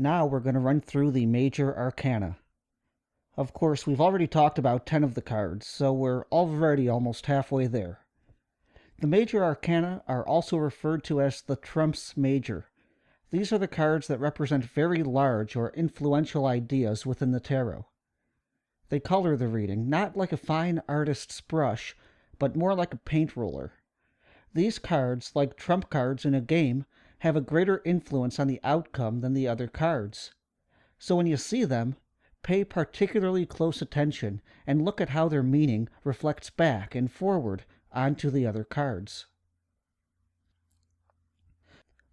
Now we're going to run through the Major Arcana. Of course, we've already talked about 10 of the cards, so we're already almost halfway there. The Major Arcana are also referred to as the Trumps Major. These are the cards that represent very large or influential ideas within the tarot. They color the reading, not like a fine artist's brush, but more like a paint roller. These cards, like trump cards in a game, have a greater influence on the outcome than the other cards. So when you see them, pay particularly close attention and look at how their meaning reflects back and forward onto the other cards.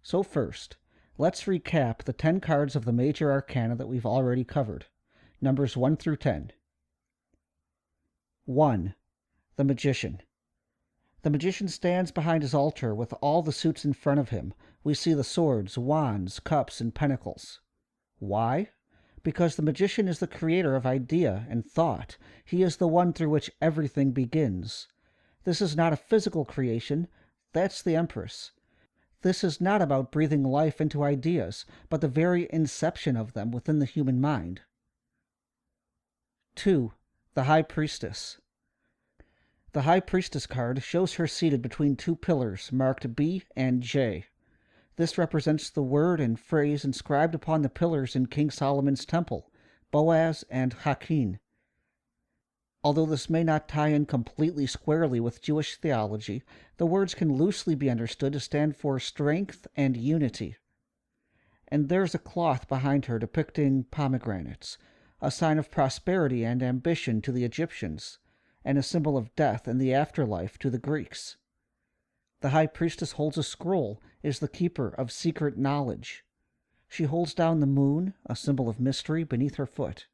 So first, let's recap the 10 cards of the Major Arcana that we've already covered, numbers 1 through 10. 1. The Magician. The magician stands behind his altar with all the suits in front of him. We see the swords, wands, cups, and pentacles. Why? Because the magician is the creator of idea and thought. He is the one through which everything begins. This is not a physical creation. That's the Empress. This is not about breathing life into ideas, but the very inception of them within the human mind. 2. The High Priestess. The High Priestess card shows her seated between two pillars marked B and J. This represents the word and phrase inscribed upon the pillars in King Solomon's temple, Boaz and Hakin. Although this may not tie in completely squarely with Jewish theology, the words can loosely be understood to stand for strength and unity. And there's a cloth behind her depicting pomegranates, a sign of prosperity and ambition to the Egyptians, and a symbol of death and the afterlife to the Greeks. The High Priestess holds a scroll, is the keeper of secret knowledge. She holds down the moon, a symbol of mystery, beneath her foot.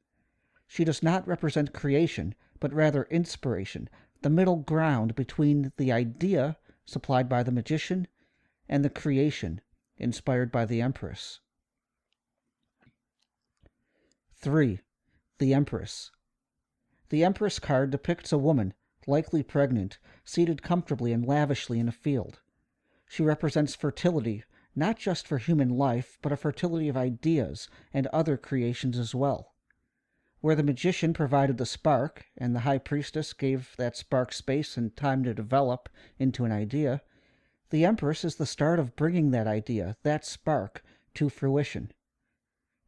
She does not represent creation, but rather inspiration, the middle ground between the idea, supplied by the magician, and the creation, inspired by the Empress. 3. The Empress. The Empress card depicts a woman, likely pregnant, seated comfortably and lavishly in a field. She represents fertility, not just for human life, but a fertility of ideas and other creations as well. Where the magician provided the spark, and the High Priestess gave that spark space and time to develop into an idea, the Empress is the start of bringing that idea, that spark, to fruition.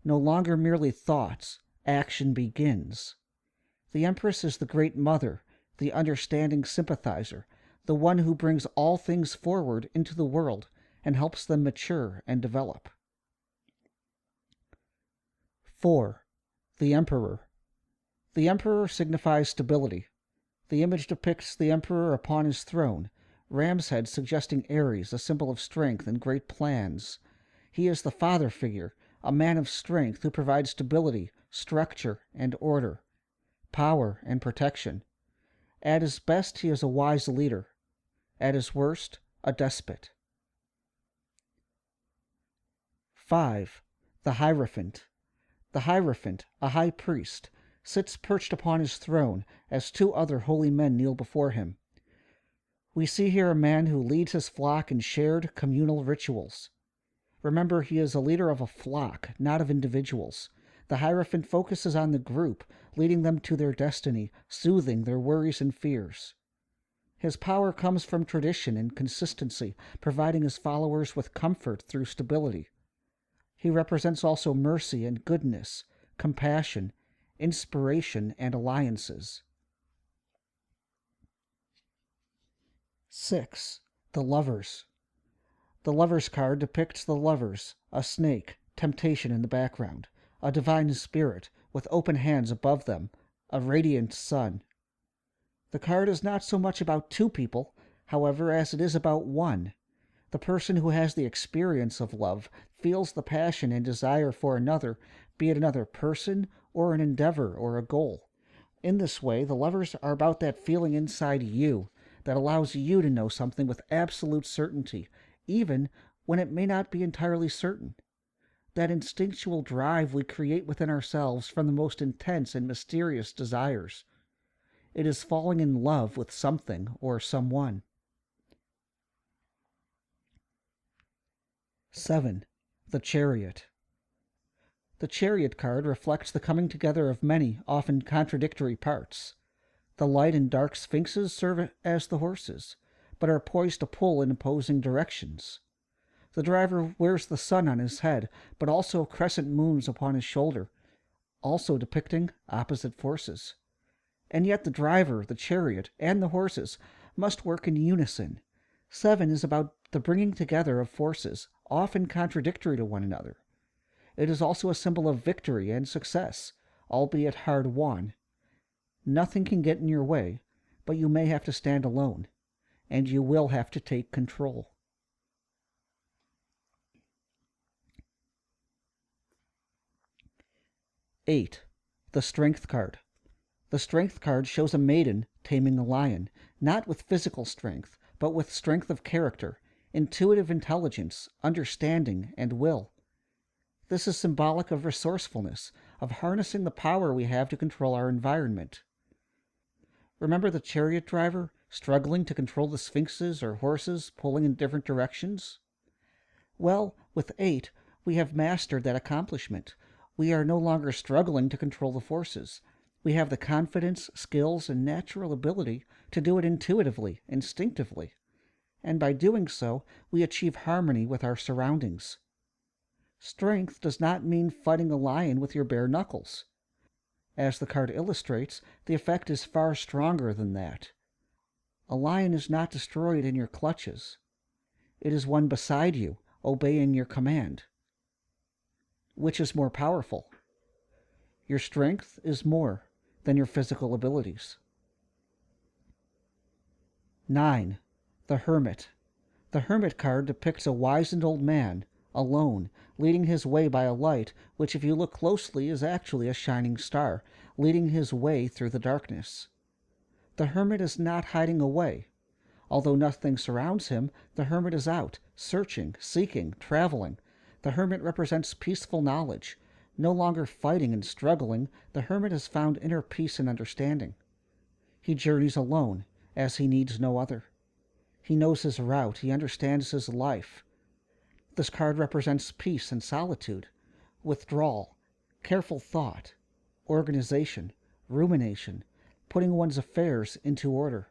No longer merely thoughts, action begins. The Empress is the great mother, the understanding sympathizer, the one who brings all things forward into the world and helps them mature and develop. 4. The Emperor. The Emperor signifies stability. The image depicts the Emperor upon his throne, ram's head suggesting Aries, a symbol of strength and great plans. He is the father figure, a man of strength who provides stability, structure, and order, power and protection. At his best, he is a wise leader. At his worst, a despot. 5. The Hierophant. The Hierophant, a high priest, sits perched upon his throne as two other holy men kneel before him. We see here a man who leads his flock in shared communal rituals. Remember, he is a leader of a flock, not of individuals. The Hierophant focuses on the group, leading them to their destiny, soothing their worries and fears. His power comes from tradition and consistency, providing his followers with comfort through stability. He represents also mercy and goodness, compassion, inspiration, and alliances. 6. The Lovers. The Lovers card depicts the lovers, a snake, temptation in the background, a divine spirit with open hands above them, a radiant sun. The card is not so much about two people, however, as it is about one. The person who has the experience of love feels the passion and desire for another, be it another person or an endeavor or a goal. In this way, the lovers are about that feeling inside you that allows you to know something with absolute certainty, even when it may not be entirely certain. That instinctual drive we create within ourselves from the most intense and mysterious desires. It is falling in love with something or someone. 7. The Chariot. The Chariot card reflects the coming together of many, often contradictory parts. The light and dark sphinxes serve as the horses, but are poised to pull in opposing directions. The driver wears the sun on his head, but also crescent moons upon his shoulder, also depicting opposite forces. And yet the driver, the chariot, and the horses must work in unison. 7 is about the bringing together of forces, often contradictory to one another. It is also a symbol of victory and success, albeit hard won. Nothing can get in your way, but you may have to stand alone, and you will have to take control. Eight, the Strength card. The Strength card shows a maiden taming a lion, not with physical strength, but with strength of character, intuitive intelligence, understanding, and will. This is symbolic of resourcefulness, of harnessing the power we have to control our environment. Remember the chariot driver struggling to control the sphinxes or horses pulling in different directions? Well, with 8, we have mastered that accomplishment. We are no longer struggling to control the forces. We have the confidence, skills, and natural ability to do it intuitively, instinctively. And by doing so, we achieve harmony with our surroundings. Strength does not mean fighting a lion with your bare knuckles. As the card illustrates, the effect is far stronger than that. A lion is not destroyed in your clutches. It is one beside you, obeying your command. Which is more powerful? Your strength is more than your physical abilities. 9. The Hermit. The Hermit card depicts a wizened old man, alone, leading his way by a light, which if you look closely is actually a shining star, leading his way through the darkness. The Hermit is not hiding away. Although nothing surrounds him, the Hermit is out, searching, seeking, traveling. The Hermit represents peaceful knowledge. No longer fighting and struggling, the Hermit has found inner peace and understanding. He journeys alone, as he needs no other. He knows his route, he understands his life. This card represents peace and solitude, withdrawal, careful thought, organization, rumination, putting one's affairs into order.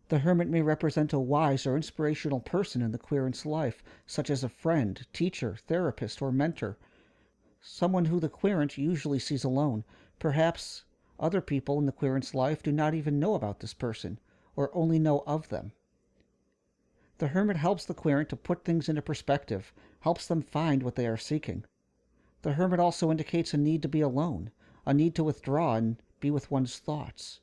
The Hermit may represent a wise or inspirational person in the querent's life, such as a friend, teacher, therapist, or mentor, someone who the querent usually sees alone. Perhaps other people in the querent's life do not even know about this person, or only know of them. The Hermit helps the querent to put things into perspective, helps them find what they are seeking. The Hermit also indicates a need to be alone, a need to withdraw and be with one's thoughts.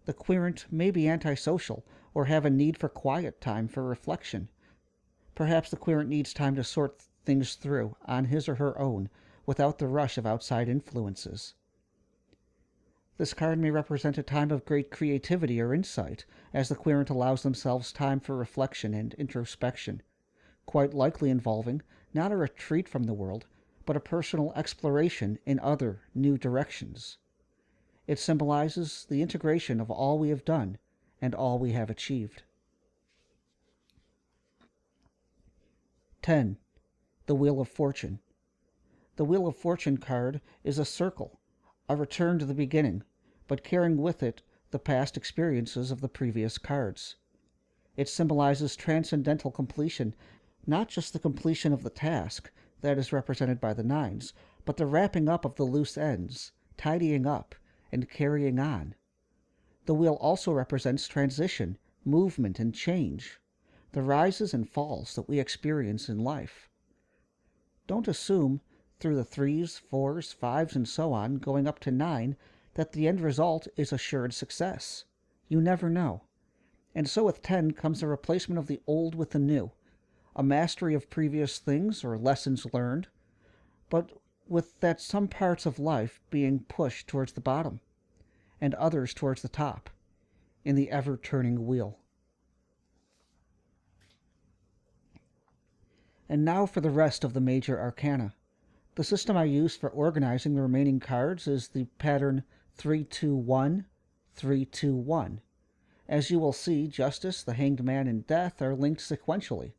The querent may be antisocial or have a need for quiet time for reflection. Perhaps the querent needs time to sort things through on his or her own without the rush of outside influences. This card may represent a time of great creativity or insight, as the querent allows themselves time for reflection and introspection, quite likely involving not a retreat from the world, but a personal exploration in other, new directions. It symbolizes the integration of all we have done and all we have achieved. 10. The Wheel of Fortune. The Wheel of Fortune card is a circle, a return to the beginning, but carrying with it the past experiences of the previous cards. It symbolizes transcendental completion, not just the completion of the task, that is represented by the 9s, but the wrapping up of the loose ends, tidying up, and carrying on. The wheel also represents transition, movement, and change, the rises and falls that we experience in life. Don't assume, through the 3s, 4s, 5s, and so on, going up to 9, that the end result is assured success. You never know. And so with 10 comes a replacement of the old with the new, a mastery of previous things or lessons learned, but with that some parts of life being pushed towards the bottom, and others towards the top, in the ever-turning wheel. And now for the rest of the Major Arcana. The system I use for organizing the remaining cards is the pattern 3-2-1, 3-2-1. As you will see, Justice, the Hanged Man, and Death are linked sequentially,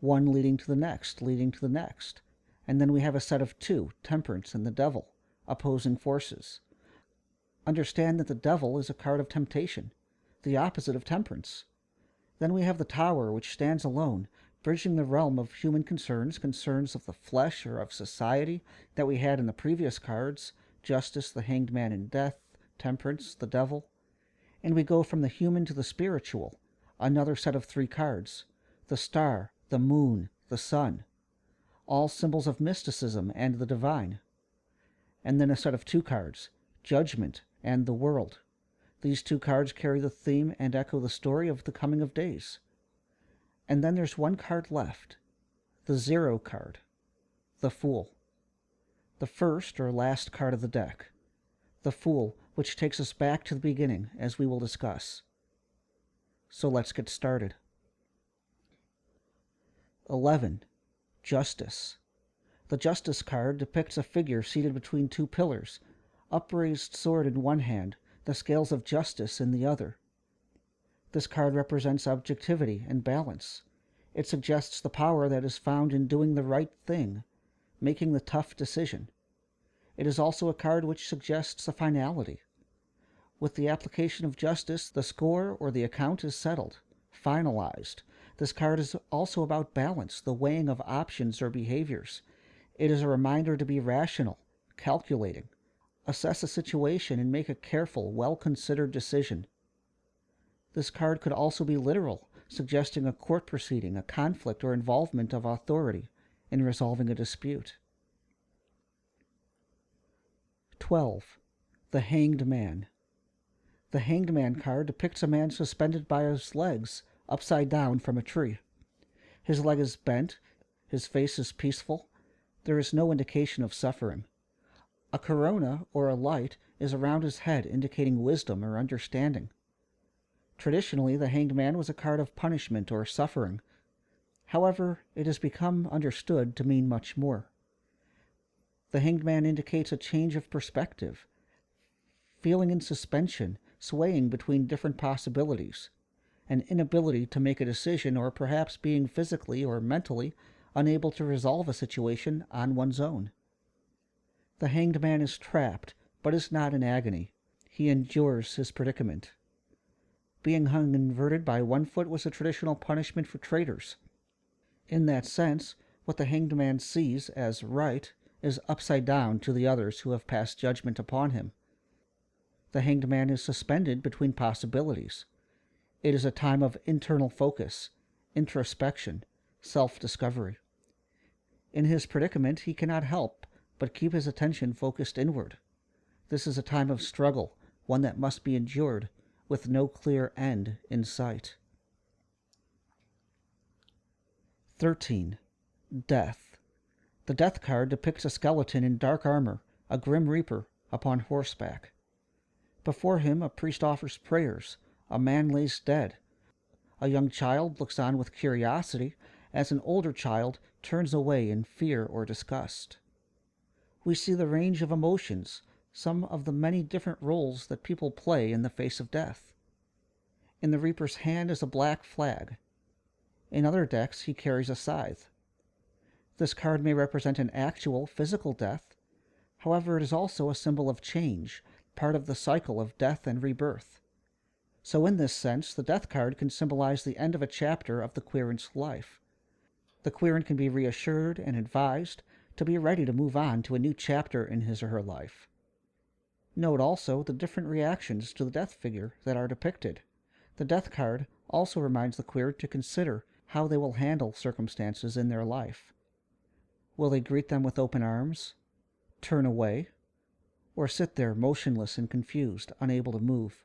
one leading to the next, leading to the next. And then we have a set of 2, Temperance and the Devil, opposing forces. Understand that the Devil is a card of temptation, the opposite of Temperance. Then we have the Tower, which stands alone, bridging the realm of human concerns, concerns of the flesh or of society that we had in the previous cards, Justice, the Hanged Man, and Death, Temperance, the Devil. And we go from the human to the spiritual, another set of 3 cards, the Star, the Moon, the Sun, all symbols of mysticism and the divine. And then a set of 2 cards, Judgement and the World. These 2 cards carry the theme and echo the story of the coming of days. And then there's 1 card left, the 0 card, the Fool. The first or last card of the deck, the Fool, which takes us back to the beginning, as we will discuss. So let's get started. 11. Justice. The Justice card depicts a figure seated between 2 pillars, upraised sword in one hand, the scales of justice in the other. This card represents objectivity and balance. It suggests the power that is found in doing the right thing, making the tough decision. It is also a card which suggests a finality. With the application of justice, the score or the account is settled, finalized. This card is also about balance, the weighing of options or behaviors. It is a reminder to be rational, calculating, assess a situation, and make a careful, well-considered decision. This card could also be literal, suggesting a court proceeding, a conflict, or involvement of authority in resolving a dispute. 12. The Hanged Man. The Hanged Man card depicts a man suspended by his legs, upside down from a tree. His leg is bent, his face is peaceful. There is no indication of suffering. A corona, or a light, is around his head, indicating wisdom or understanding. Traditionally, the Hanged Man was a card of punishment or suffering. However, it has become understood to mean much more. The Hanged Man indicates a change of perspective, feeling in suspension, swaying between different possibilities, an inability to make a decision, or perhaps being physically or mentally unable to resolve a situation on one's own. The Hanged Man is trapped, but is not in agony. He endures his predicament. Being hung inverted by 1 foot was a traditional punishment for traitors. In that sense, what the Hanged Man sees as right is upside down to the others who have passed judgment upon him. The Hanged Man is suspended between possibilities. It is a time of internal focus, introspection, self-discovery. In his predicament, he cannot help but keep his attention focused inward. This is a time of struggle, one that must be endured, with no clear end in sight. 13. Death. The Death card depicts a skeleton in dark armor, a grim reaper, upon horseback. Before him, a priest offers prayers. A man lays dead. A young child looks on with curiosity as an older child turns away in fear or disgust. We see the range of emotions, some of the many different roles that people play in the face of death. In the reaper's hand is a black flag. In other decks, he carries a scythe. This card may represent an actual physical death. However, it is also a symbol of change, part of the cycle of death and rebirth. So in this sense, the Death card can symbolize the end of a chapter of the querent's life. The querent can be reassured and advised to be ready to move on to a new chapter in his or her life. Note also the different reactions to the death figure that are depicted. The Death card also reminds the querent to consider how they will handle circumstances in their life. Will they greet them with open arms, turn away, or sit there motionless and confused, unable to move?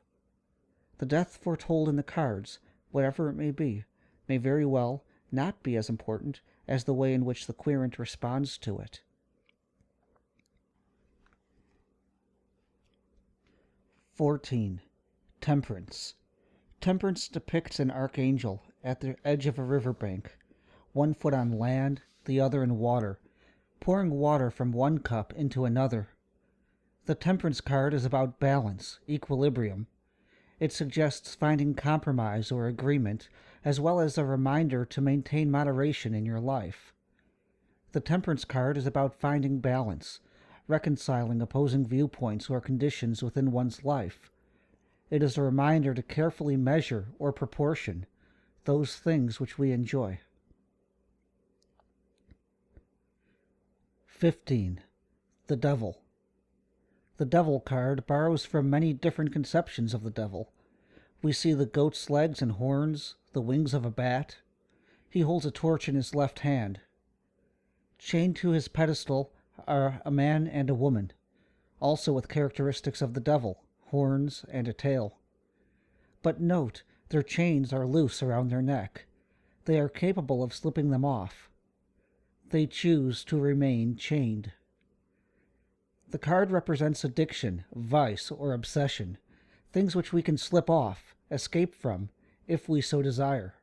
The death foretold in the cards, whatever it may be, may very well not be as important as the way in which the querent responds to it. 14. Temperance. Temperance depicts an archangel at the edge of a riverbank, 1 foot on land, the other in water, pouring water from one cup into another. The Temperance card is about balance, equilibrium. It suggests finding compromise or agreement, as well as a reminder to maintain moderation in your life. The Temperance card is about finding balance, reconciling opposing viewpoints or conditions within one's life. It is a reminder to carefully measure or proportion those things which we enjoy. 15. The Devil. The Devil card borrows from many different conceptions of the devil. We see the goat's legs and horns, the wings of a bat. He holds a torch in his left hand. Chained to his pedestal are a man and a woman, also with characteristics of the devil, horns and a tail. But note, their chains are loose around their neck. They are capable of slipping them off. They choose to remain chained. The card represents addiction, vice, or obsession, things which we can slip off, escape from, if we so desire.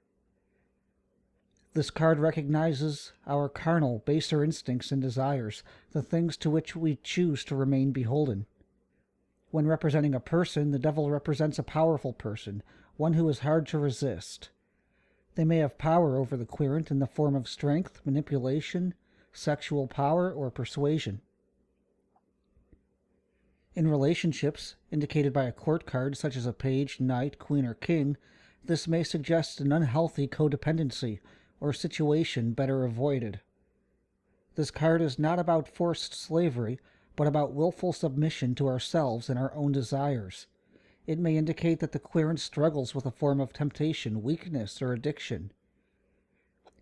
This card recognizes our carnal, baser instincts and desires, the things to which we choose to remain beholden. When representing a person, the devil represents a powerful person, one who is hard to resist. They may have power over the querent in the form of strength, manipulation, sexual power, or persuasion. In relationships, indicated by a court card such as a page, knight, queen, or king, this may suggest an unhealthy codependency or situation better avoided. This card is not about forced slavery, but about willful submission to ourselves and our own desires. It may indicate that the querent struggles with a form of temptation, weakness, or addiction.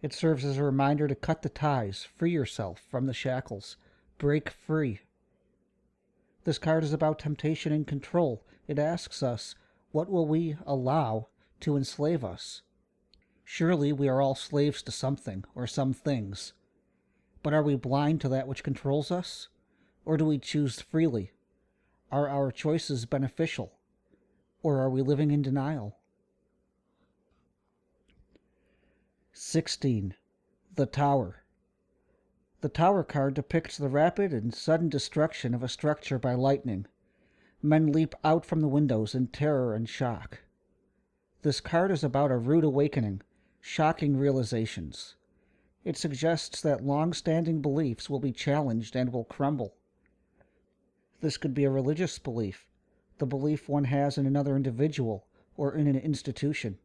It serves as a reminder to cut the ties, free yourself from the shackles, break free. This card is about temptation and control. It asks us, what will we allow to enslave us? Surely we are all slaves to something or some things. But are we blind to that which controls us? Or do we choose freely? Are our choices beneficial? Or are we living in denial? 16. The Tower. The Tower card depicts the rapid and sudden destruction of a structure by lightning. Men leap out from the windows in terror and shock. This card is about a rude awakening, shocking realizations. It suggests that long-standing beliefs will be challenged and will crumble. This could be a religious belief, the belief one has in another individual or in an institution.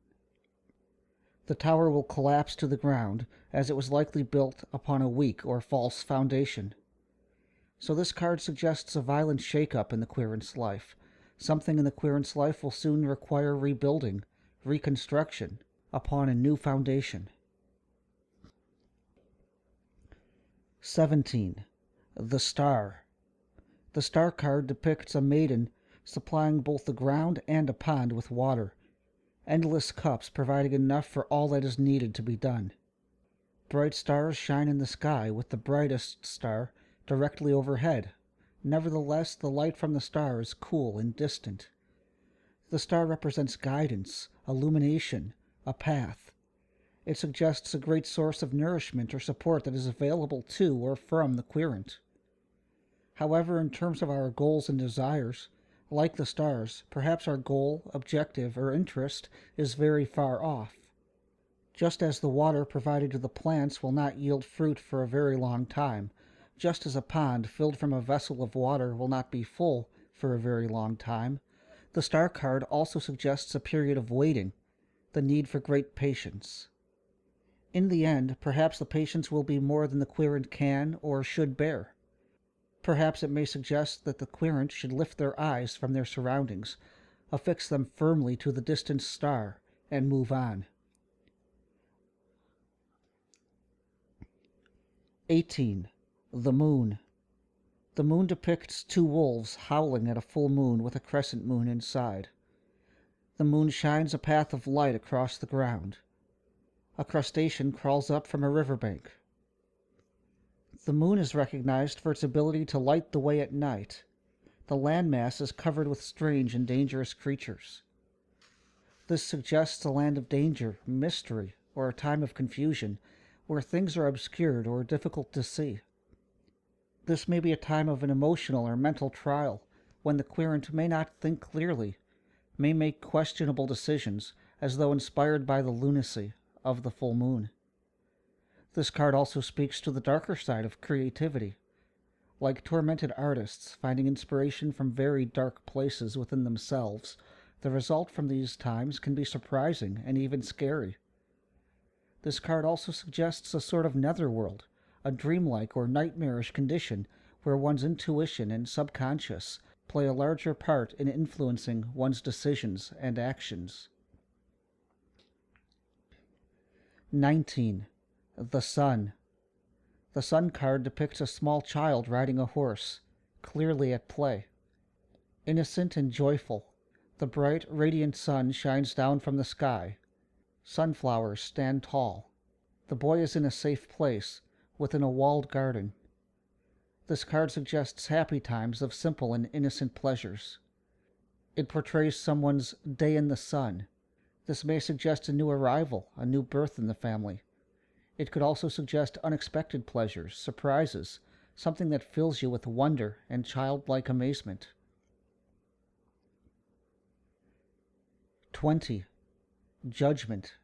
The tower will collapse to the ground, as it was likely built upon a weak or false foundation. So this card suggests a violent shake-up in the querent's life. Something in the querent's life will soon require rebuilding, reconstruction, upon a new foundation. 17. The Star. The Star card depicts a maiden supplying both the ground and a pond with water, endless cups providing enough for all that is needed to be done. Bright stars shine in the sky, with the brightest star directly overhead. Nevertheless, the light from the star is cool and distant. The star represents guidance, illumination, a path. It suggests a great source of nourishment or support that is available to or from the querent. However, in terms of our goals and desires, like the stars, perhaps our goal, objective, or interest is very far off. Just as the water provided to the plants will not yield fruit for a very long time, just as a pond filled from a vessel of water will not be full for a very long time, the star card also suggests a period of waiting, the need for great patience. In the end, perhaps the patience will be more than the querent can or should bear. Perhaps it may suggest that the querent should lift their eyes from their surroundings, affix them firmly to the distant star, and move on. 18. The Moon. The moon depicts two wolves howling at a full moon with a crescent moon inside. The moon shines a path of light across the ground. A crustacean crawls up from a riverbank. The moon is recognized for its ability to light the way at night. The landmass is covered with strange and dangerous creatures. This suggests a land of danger, mystery, or a time of confusion, where things are obscured or difficult to see. This may be a time of an emotional or mental trial, when the querent may not think clearly, may make questionable decisions, as though inspired by the lunacy of the full moon. This card also speaks to the darker side of creativity. Like tormented artists finding inspiration from very dark places within themselves, the result from these times can be surprising and even scary. This card also suggests a sort of netherworld, a dreamlike or nightmarish condition where one's intuition and subconscious play a larger part in influencing one's decisions and actions. 19. The Sun. The Sun card depicts a small child riding a horse, clearly at play. Innocent and joyful, the bright, radiant sun shines down from the sky. Sunflowers stand tall. The boy is in a safe place, within a walled garden. This card suggests happy times of simple and innocent pleasures. It portrays someone's day in the sun. This may suggest a new arrival, a new birth in the family. It could also suggest unexpected pleasures, surprises, something that fills you with wonder and childlike amazement. 20. Judgement.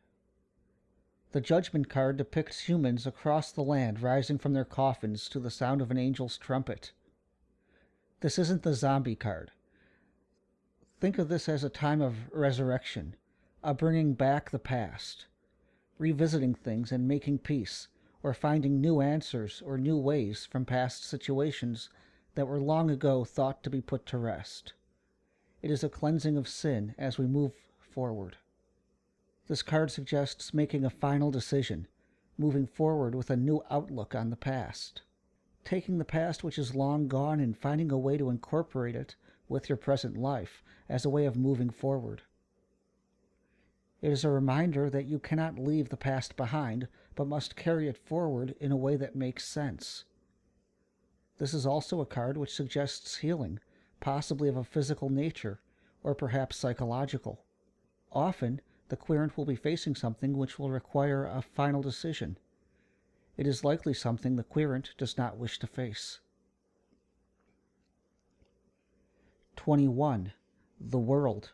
The Judgement card depicts humans across the land rising from their coffins to the sound of an angel's trumpet. This isn't the zombie card. Think of this as a time of resurrection, a bringing back the past, revisiting things and making peace, or finding new answers or new ways from past situations that were long ago thought to be put to rest. It is a cleansing of sin as we move forward. This card suggests making a final decision, moving forward with a new outlook on the past, taking the past which is long gone and finding a way to incorporate it with your present life as a way of moving forward. It is a reminder that you cannot leave the past behind, but must carry it forward in a way that makes sense. This is also a card which suggests healing, possibly of a physical nature, or perhaps psychological. Often, the querent will be facing something which will require a final decision. It is likely something the querent does not wish to face. 21. The World.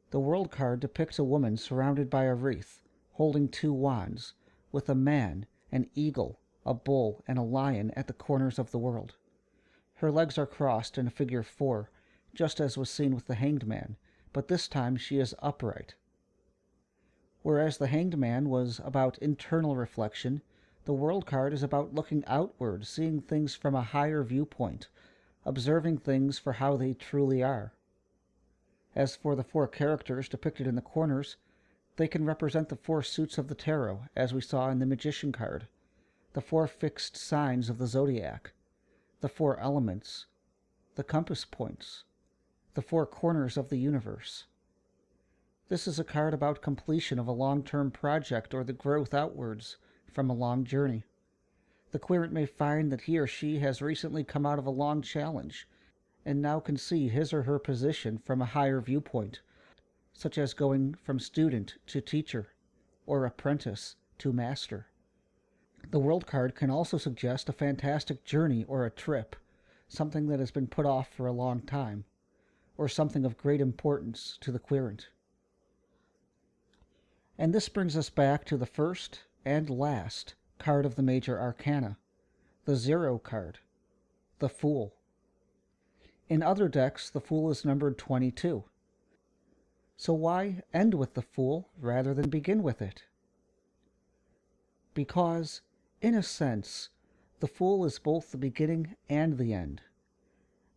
The World card depicts a woman surrounded by a wreath, holding two wands, with a man, an eagle, a bull, and a lion at the corners of the world. Her legs are crossed in a figure 4, just as was seen with the Hanged Man, but this time she is upright. Whereas the Hanged Man was about internal reflection, the World card is about looking outward, seeing things from a higher viewpoint, observing things for how they truly are. As for the 4 characters depicted in the corners, they can represent the 4 suits of the tarot, as we saw in the Magician card, the 4 fixed signs of the zodiac, the 4 elements, the compass points, the 4 corners of the universe. This is a card about completion of a long-term project or the growth outwards from a long journey. The querent may find that he or she has recently come out of a long challenge and now can see his or her position from a higher viewpoint, such as going from student to teacher, or apprentice to master. The World card can also suggest a fantastic journey or a trip, something that has been put off for a long time, or something of great importance to the querent. And this brings us back to the first and last card of the Major Arcana, the 0 card, the Fool. In other decks, the Fool is numbered 22. So why end with the Fool rather than begin with it? Because, in a sense, the Fool is both the beginning and the end.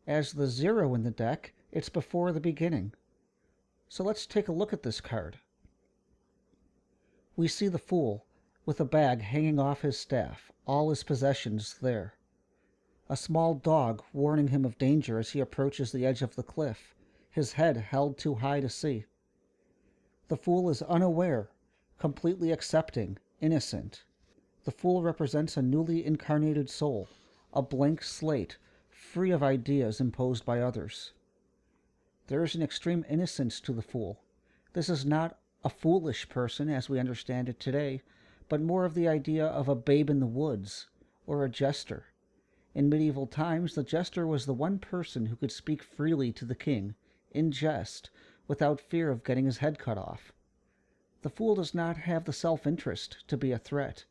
As the 0 in the deck, it's before the beginning. So let's take a look at this card. We see the Fool with a bag hanging off his staff, all his possessions there. A small dog warning him of danger as he approaches the edge of the cliff, his head held too high to see. The Fool is unaware, completely accepting, innocent. The Fool represents a newly incarnated soul, a blank slate, free of ideas imposed by others. There is an extreme innocence to the Fool. This is not a foolish person as we understand it today, but more of the idea of a babe in the woods, or a jester. In medieval times, the jester was the one person who could speak freely to the king, in jest, without fear of getting his head cut off. The Fool does not have the self-interest to be a threat,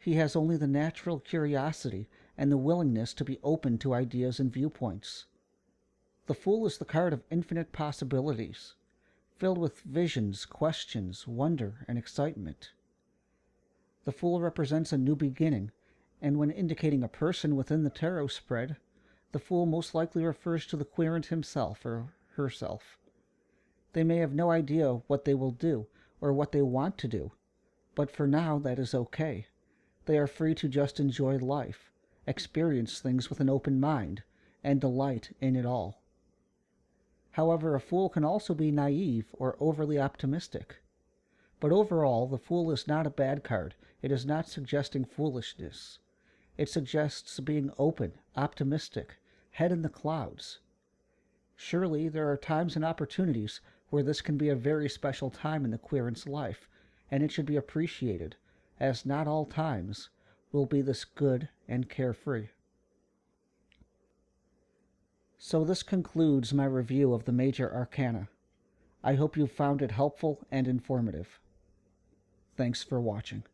He has only the natural curiosity and the willingness to be open to ideas and viewpoints. The Fool is the card of infinite possibilities, filled with visions, questions, wonder, and excitement. The Fool represents a new beginning, and when indicating a person within the tarot spread, the Fool most likely refers to the querent himself or herself. They may have no idea what they will do or what they want to do, but for now that is okay. They are free to just enjoy life, experience things with an open mind, and delight in it all. However, a Fool can also be naive or overly optimistic. But overall, the Fool is not a bad card. It is not suggesting foolishness. It suggests being open, optimistic, head in the clouds. Surely there are times and opportunities where this can be a very special time in the querent's life, and it should be appreciated, as not all times will be this good and carefree. So this concludes my review of the Major Arcana. I hope you found it helpful and informative. Thanks for watching.